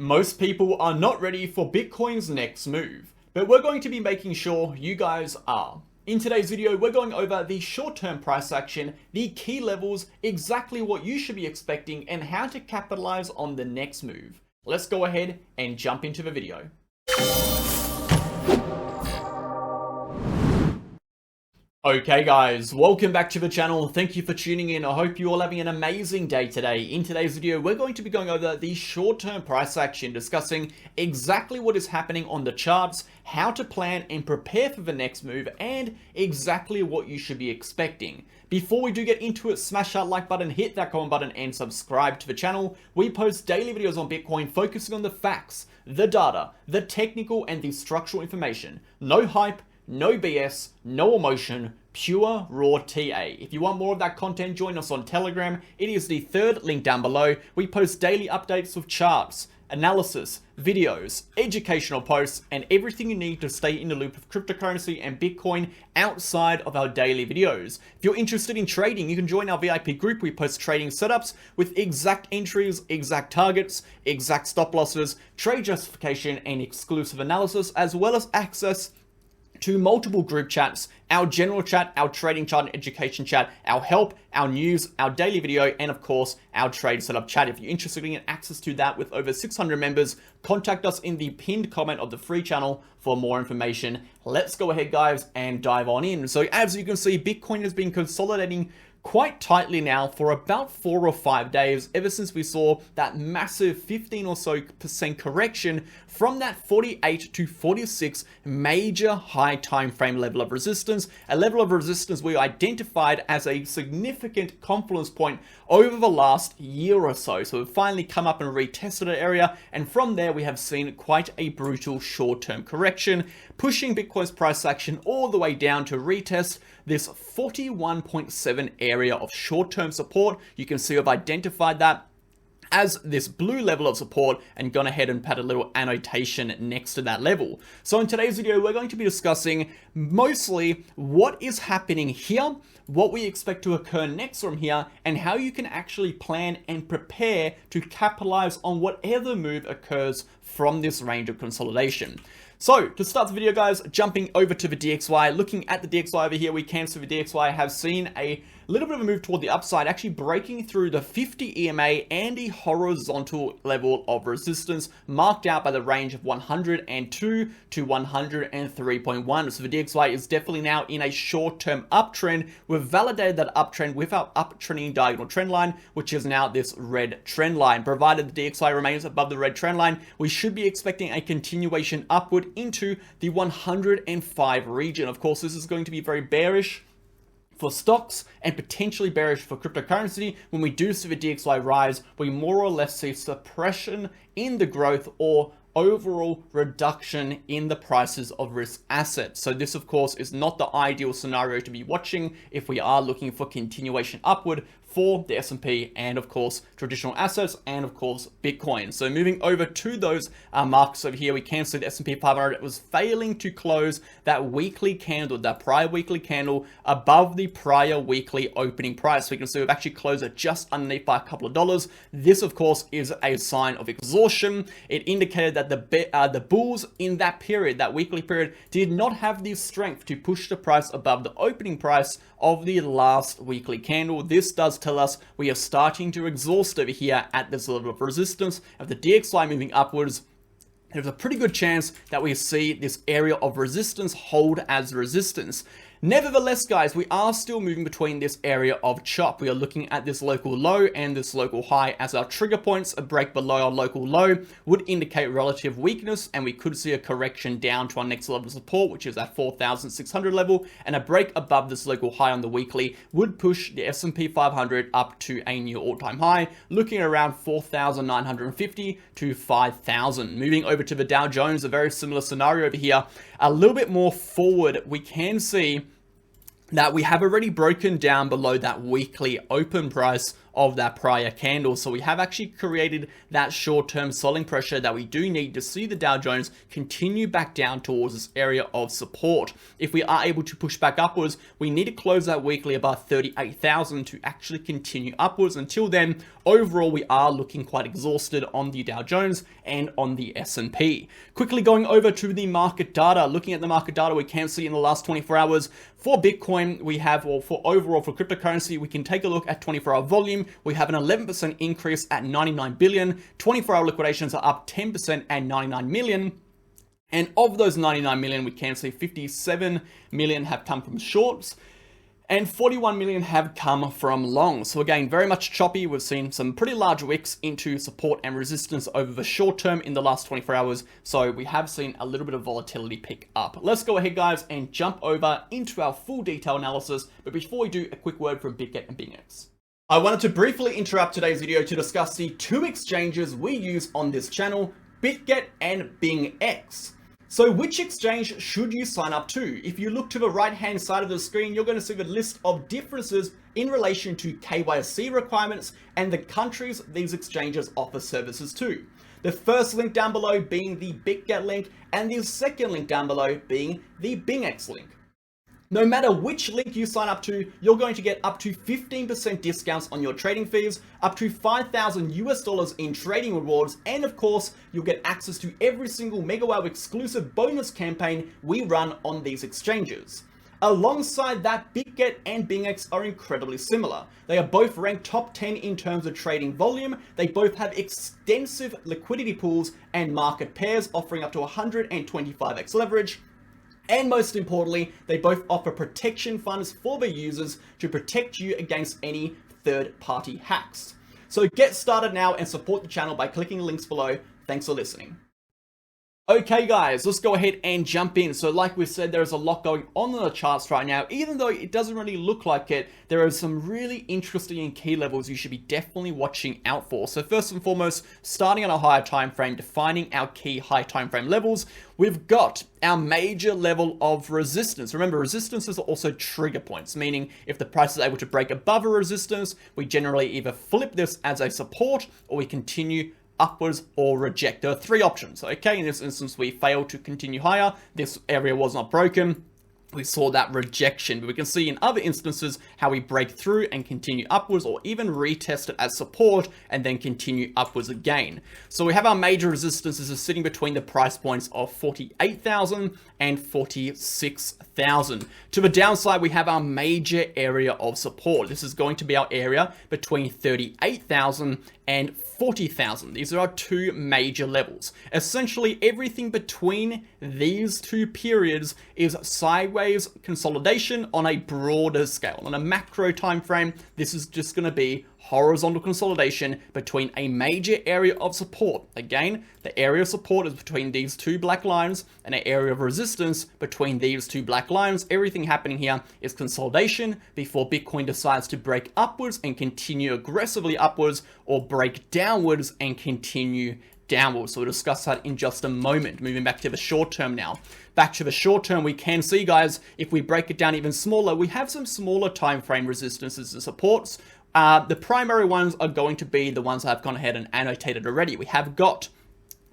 Most people are not ready for Bitcoin's next move, but we're going to be making sure you guys are. In today's video, we're going over the short-term price action, the key levels, exactly what you should be expecting, and how to capitalize on the next move. Let's go ahead and jump into the video. Okay guys, welcome back to the channel. Thank you for tuning in. I hope you're all having an amazing day today. In today's video, we're going to be going over the short-term price action, discussing exactly what is happening on the charts, how to plan and prepare for the next move, and exactly what you should be expecting. Before we do get into it, smash that like button, hit that comment button, and subscribe to the channel. We post daily videos on Bitcoin focusing on the facts, the data, the technical, and the structural information. No hype, no BS, no emotion, pure raw TA. If you want more of that content, join us on Telegram. It is the third link down below. We post daily updates with charts, analysis, videos, educational posts, and everything you need to stay in the loop of cryptocurrency and Bitcoin outside of our daily videos. If you're interested in trading, you can join our VIP group. We post trading setups with exact entries, exact targets, exact stop losses, trade justification, and exclusive analysis, as well as access to multiple group chats, our general chat, our trading chart and education chat, our help, our news, our daily video, and of course, our trade setup chat. If you're interested in access to that with over 600 members, contact us in the pinned comment of the free channel for more information. Let's go ahead, guys, and dive on in. So as you can see, Bitcoin has been consolidating quite tightly now for about 4 or 5 days, ever since we saw that massive 15% or so correction from that 48 to 46 major high time frame level of resistance, a level of resistance we identified as a significant confluence point over the last year or so. So we've finally come up and retested that area, and from there we have seen quite a brutal short-term correction, pushing Bitcoin's price action all the way down to retest this 41.7 area of short-term support. You can see I've identified that as this blue level of support and gone ahead and put a little annotation next to that level. So in today's video, we're going to be discussing mostly what is happening here, what we expect to occur next from here, and how you can actually plan and prepare to capitalize on whatever move occurs from this range of consolidation. So to start the video, guys, jumping over to the DXY, looking at the DXY over here, we can see the DXY have seen a little bit of a move toward the upside, actually breaking through the 50 EMA and the horizontal level of resistance marked out by the range of 102 to 103.1. So the DXY is definitely now in a short-term uptrend. We've validated that uptrend with our uptrending diagonal trend line, which is now this red trend line. Provided the DXY remains above the red trend line, we should be expecting a continuation upward into the 105 region. Of course, this is going to be very bearish for stocks and potentially bearish for cryptocurrency. When we do see the DXY rise, we more or less see suppression in the growth or overall reduction in the prices of risk assets. So this, of course, is not the ideal scenario to be watching if we are looking for continuation upward for the S&P and of course traditional assets and of course Bitcoin. So moving over to those marks over here, we can see the S&P 500 was failing to close that weekly candle, that prior weekly candle above the prior weekly opening price. We can see we've actually closed it just underneath by a couple of dollars. This of course is a sign of exhaustion. It indicated that the bulls in that period, that weekly period, did not have the strength to push the price above the opening price of the last weekly candle. This does tell us we are starting to exhaust over here at this level of resistance. Of the DXY moving upwards, there's a pretty good chance that we see this area of resistance hold as resistance. Nevertheless, guys, we are still moving between this area of chop. We are looking at this local low and this local high as our trigger points. A break below our local low would indicate relative weakness, and we could see a correction down to our next level of support, which is at 4,600 level, and a break above this local high on the weekly would push the S&P 500 up to a new all-time high, looking around 4,950 to 5,000. Moving over to the Dow Jones, a very similar scenario over here. A little bit more forward, we can see that we have already broken down below that weekly open price of that prior candle. So we have actually created that short-term selling pressure that we do need to see the Dow Jones continue back down towards this area of support. If we are able to push back upwards, we need to close that weekly above 38,000 to actually continue upwards. Until then, overall, we are looking quite exhausted on the Dow Jones and on the S&P. Quickly going over to the market data. Looking at the market data, we can see in the last 24 hours for Bitcoin, we have, or for overall for cryptocurrency, we can take a look at 24-hour volume. We have an 11% increase at 99 billion. 24-hour liquidations are up 10% at 99 million. And of those 99 million, we can see 57 million have come from shorts and 41 million have come from long. So again, very much choppy. We've seen some pretty large wicks into support and resistance over the short term in the last 24 hours. So we have seen a little bit of volatility pick up. Let's go ahead, guys, and jump over into our full detail analysis. But before we do, a quick word from BitGet and BingX. I wanted to briefly interrupt today's video to discuss the two exchanges we use on this channel, BitGet and BingX. So which exchange should you sign up to? If you look to the right-hand side of the screen, you're going to see the list of differences in relation to KYC requirements and the countries these exchanges offer services to. The first link down below being the BitGet link, and the second link down below being the BingX link. No matter which link you sign up to, you're going to get up to 15% discounts on your trading fees, up to $5,000 in trading rewards, and of course, you'll get access to every single MegaWhale exclusive bonus campaign we run on these exchanges. Alongside that, BitGet and BingX are incredibly similar. They are both ranked top 10 in terms of trading volume. They both have extensive liquidity pools and market pairs offering up to 125x leverage. And most importantly, they both offer protection funds for their users to protect you against any third-party hacks. So get started now and support the channel by clicking the links below. Thanks for listening. Okay guys, let's go ahead and jump in. So like we said, there's a lot going on in the charts right now. Even though it doesn't really look like it, there are some really interesting and key levels you should be definitely watching out for. So first and foremost, starting on a higher time frame, defining our key high time frame levels, we've got our major level of resistance. Remember, resistances are also trigger points, meaning if the price is able to break above a resistance, we generally either flip this as a support or we continue upwards or reject. There are three options, okay? In this instance, we failed to continue higher. This area was not broken. We saw that rejection, but we can see in other instances how we break through and continue upwards, or even retest it as support and then continue upwards again. So we have our major resistances is sitting between the price points of 48,000 and 46,000. To the downside, we have our major area of support. This is going to be our area between 38,000 and 40,000. These are our two major levels. Essentially, everything between these two periods is sideways consolidation on a broader scale. On a macro time frame, this is just going to be horizontal consolidation between a major area of support. Again, the area of support is between these two black lines and an area of resistance between these two black lines. Everything happening here is consolidation before Bitcoin decides to break upwards and continue aggressively upwards, or break downwards and continue downwards. So we'll discuss that in just a moment. Moving back to the short term now. Back to the short term, we can see, guys, if we break it down even smaller, we have some smaller time frame resistances and supports. The primary ones are going to be the ones I've gone ahead and annotated already. We have got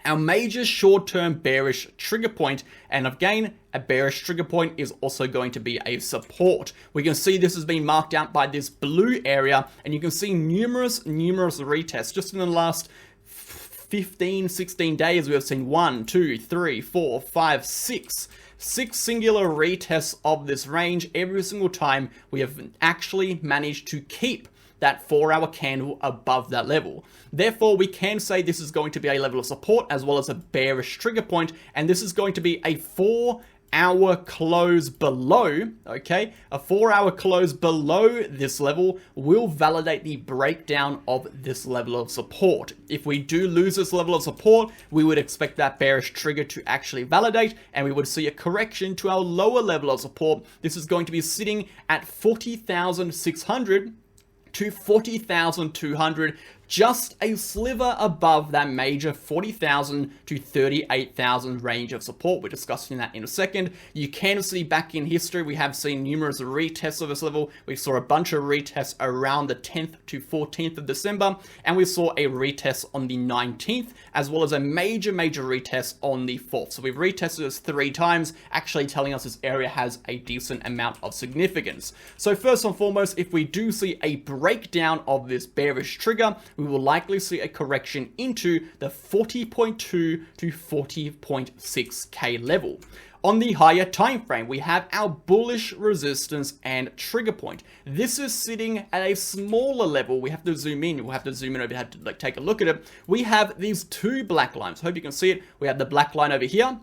our major short-term bearish trigger point, and again, a bearish trigger point is also going to be a support. We can see this has been marked out by this blue area, and you can see numerous retests. Just in the last 15, 16 days, we have seen 1, 2, 3, 4, 5, 6 singular retests of this range. Every single time we have actually managed to keep that 4-hour candle above that level. Therefore, we can say this is going to be a level of support as well as a bearish trigger point, and this is going to be a 4-hour close below, okay? A 4-hour close below this level will validate the breakdown of this level of support. If we do lose this level of support, we would expect that bearish trigger to actually validate, and we would see a correction to our lower level of support. This is going to be sitting at 40,600 to 40,200, just a sliver above that major 40,000 to 38,000 range of support. We're discussing that in a second. You can see back in history, we have seen numerous retests of this level. We saw a bunch of retests around the 10th to 14th of December, and we saw a retest on the 19th, as well as a major retest on the 4th. So we've retested this 3 times, actually telling us this area has a decent amount of significance. So first and foremost, if we do see a breakdown of this bearish trigger, we will likely see a correction into the 40.2 to 40.6k level. On the higher time frame, we have our bullish resistance and trigger point. This is sitting at a smaller level. We have to zoom in. We'll have to zoom in over here to take a look at it. We have these 2 black lines. Hope you can see it. We have the black line over here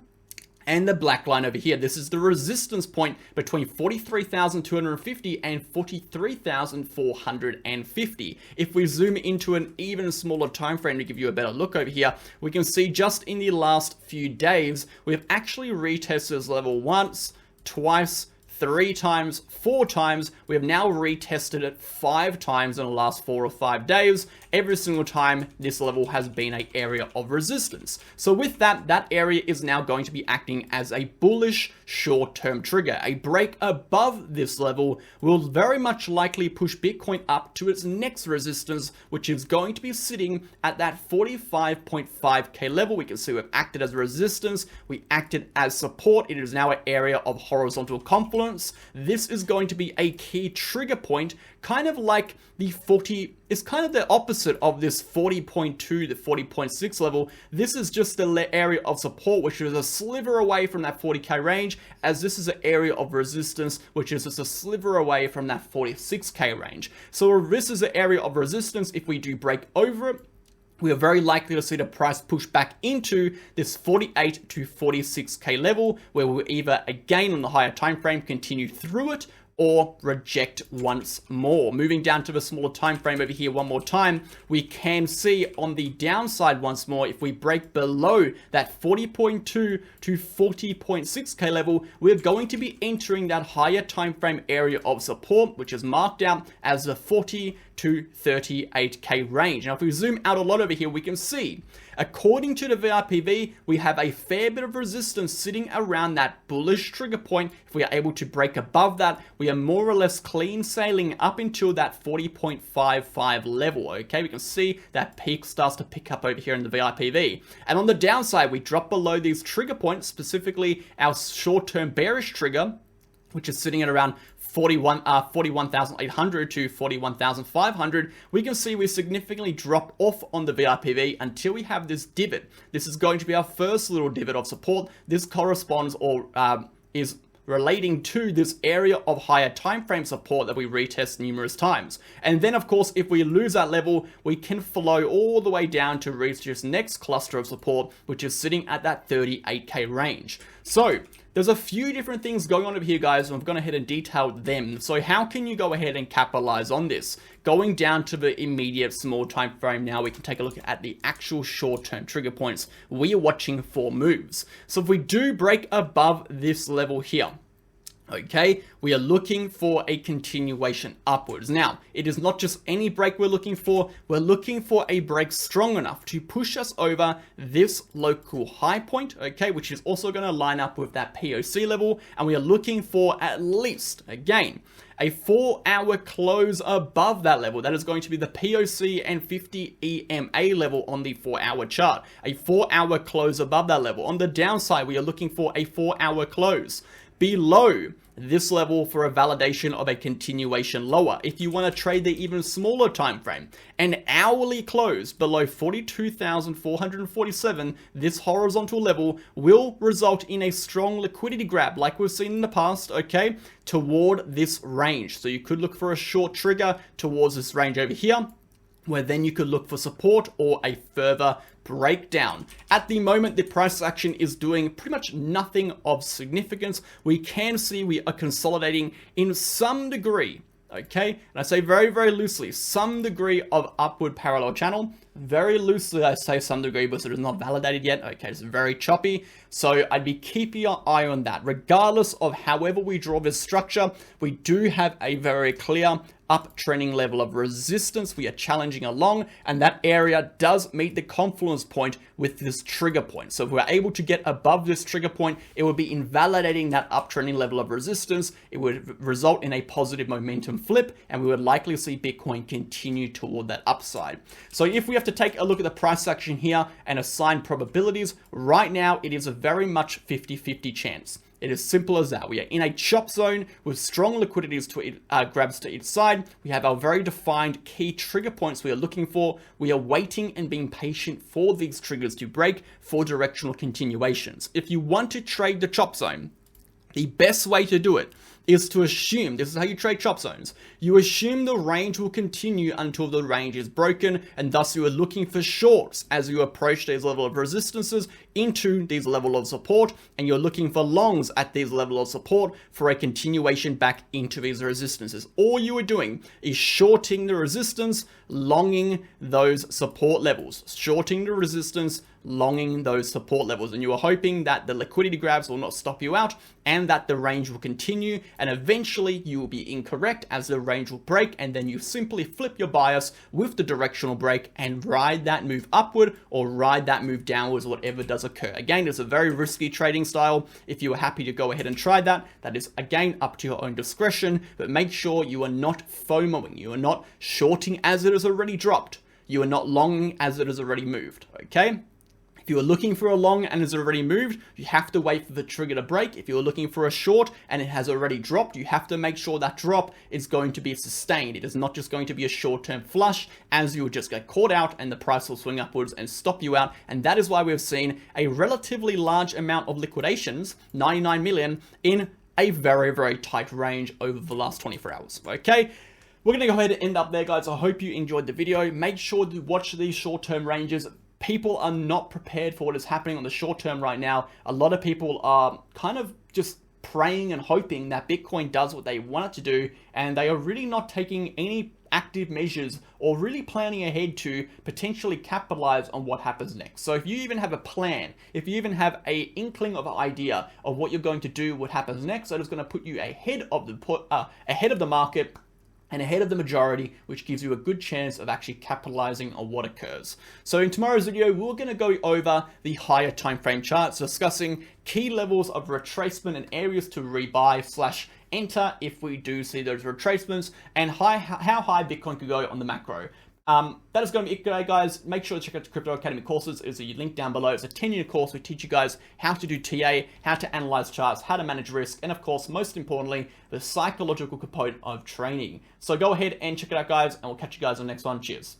and the black line over here. This is the resistance point between 43,250 and 43,450. If we zoom into an even smaller time frame to give you a better look over here, we can see just in the last few days, we've actually retested this level once, twice, 3 times, 4 times. We have now retested it 5 times in the last 4 or 5 days. Every single time this level has been an area of resistance. So with that, that area is now going to be acting as a bullish short-term trigger. A break above this level will very much likely push Bitcoin up to its next resistance, which is going to be sitting at that 45.5k level. We can see we've acted as resistance, we acted as support. It is now an area of horizontal confluence. This is going to be a key trigger point, kind of like the 40, it's kind of the opposite of this 40.2 to 40.6 level. This is just the area of support, which is a sliver away from that 40k range, as this is an area of resistance, which is just a sliver away from that 46k range. So this is an area of resistance. If we do break over it, we are very likely to see the price push back into this 48 to 46k level, where we'll either again on the higher time frame continue through it or reject once more. Moving down to the smaller time frame over here one more time, we can see on the downside once more, if we break below that 40.2 to 40.6k level, we're going to be entering that higher time frame area of support, which is marked out as the 40 to 38k range. Now, if we zoom out a lot over here, we can see, according to the VIPV, we have a fair bit of resistance sitting around that bullish trigger point. If we are able to break above that, we are more or less clean sailing up until that 40.55 level, okay? We can see that peak starts to pick up over here in the VIPV. And on the downside, we drop below these trigger points, specifically our short-term bearish trigger, which is sitting at around 41,800 to 41,500, we can see we significantly drop off on the VIPV until we have this divot. This is going to be our first little divot of support. This corresponds or is relating to this area of higher time frame support that we retest numerous times. And then of course, if we lose that level, we can flow all the way down to reach this next cluster of support, which is sitting at that 38k range. So there's a few different things going on over here, guys, and I've gone ahead and detailed them. So how can you go ahead and capitalize on this? Going down to the immediate small time frame now, we can take a look at the actual short-term trigger points we are watching for moves. So if we do break above this level here, okay, we are looking for a continuation upwards. Now, it is not just any break we're looking for a break strong enough to push us over this local high point, okay, which is also going to line up with that POC level, and we are looking for at least, again, a 4-hour close above that level. That is going to be the POC and 50 EMA level on the 4-hour chart. A 4-hour close above that level. On the downside, we are looking for a 4-hour close below this level for a validation of a continuation lower. If you want to trade the even smaller time frame, an hourly close below 42,447, this horizontal level will result in a strong liquidity grab like we've seen in the past, okay, toward this range. So you could look for a short trigger towards this range over here, where then you could look for support or a further breakdown. At the moment, the price action is doing pretty much nothing of significance. We can see we are consolidating in some degree, okay? And I say very, very loosely, some degree of upward parallel channel. Very loosely, I say some degree because it is not validated yet. Okay, it's very choppy. So I'd be keeping your eye on that. Regardless of however we draw this structure, we do have a very clear uptrending level of resistance we are challenging along, and that area does meet the confluence point with this trigger point. So if we're able to get above this trigger point, it would be invalidating that uptrending level of resistance. It would result in a positive momentum flip, and we would likely see Bitcoin continue toward that upside. So if we have to take a look at the price action here and assign probabilities, right now it is a very much 50-50 chance. It is simple as that. We are in a chop zone with strong liquidities to grabs to each side. We have our very defined key trigger points we are looking for. We are waiting and being patient for these triggers to break for directional continuations. If you want to trade the chop zone, the best way to do it is to assume, this is how you trade chop zones, you assume the range will continue until the range is broken, and thus you are looking for shorts as you approach these level of resistances into these level of support, and you're looking for longs at these level of support for a continuation back into these resistances. All you are doing is shorting the resistance, longing those support levels, shorting the resistance, longing those support levels, and you are hoping that the liquidity grabs will not stop you out and that the range will continue, and eventually you will be incorrect as the range will break, and then you simply flip your bias with the directional break and ride that move upward or ride that move downwards, whatever does occur. Again, it's a very risky trading style. If you are happy to go ahead and try that, that is again up to your own discretion, but make sure you are not FOMOing, you are not shorting as it has already dropped, you are not longing as it has already moved, okay? If you are looking for a long and has already moved, you have to wait for the trigger to break. If you're looking for a short and it has already dropped, you have to make sure that drop is going to be sustained. It is not just going to be a short-term flush, as you will just get caught out and the price will swing upwards and stop you out. And that is why we've seen a relatively large amount of liquidations, 99 million, in a very, very tight range over the last 24 hours, okay? We're going to go ahead and end up there, guys. I hope you enjoyed the video. Make sure to watch these short-term ranges. People are not prepared for what is happening on the short term right now. A lot of people are kind of just praying and hoping that Bitcoin does what they want it to do, and they are really not taking any active measures or really planning ahead to potentially capitalize on what happens next. So if you even have a plan, if you even have a inkling of an idea of what you're going to do, what happens next, that is going to put you ahead of the market and ahead of the majority, which gives you a good chance of actually capitalizing on what occurs. So in tomorrow's video, we're going to go over the higher time frame charts, discussing key levels of retracement and areas to rebuy / enter if we do see those retracements, and how high Bitcoin could go on the macro. That is going to be it today, guys. Make sure to check out the Crypto Academy courses. There's a link down below. It's a 10-unit course. We teach you guys how to do TA, how to analyze charts, how to manage risk, and of course, most importantly, the psychological component of training. So go ahead and check it out, guys, and we'll catch you guys on the next one. Cheers.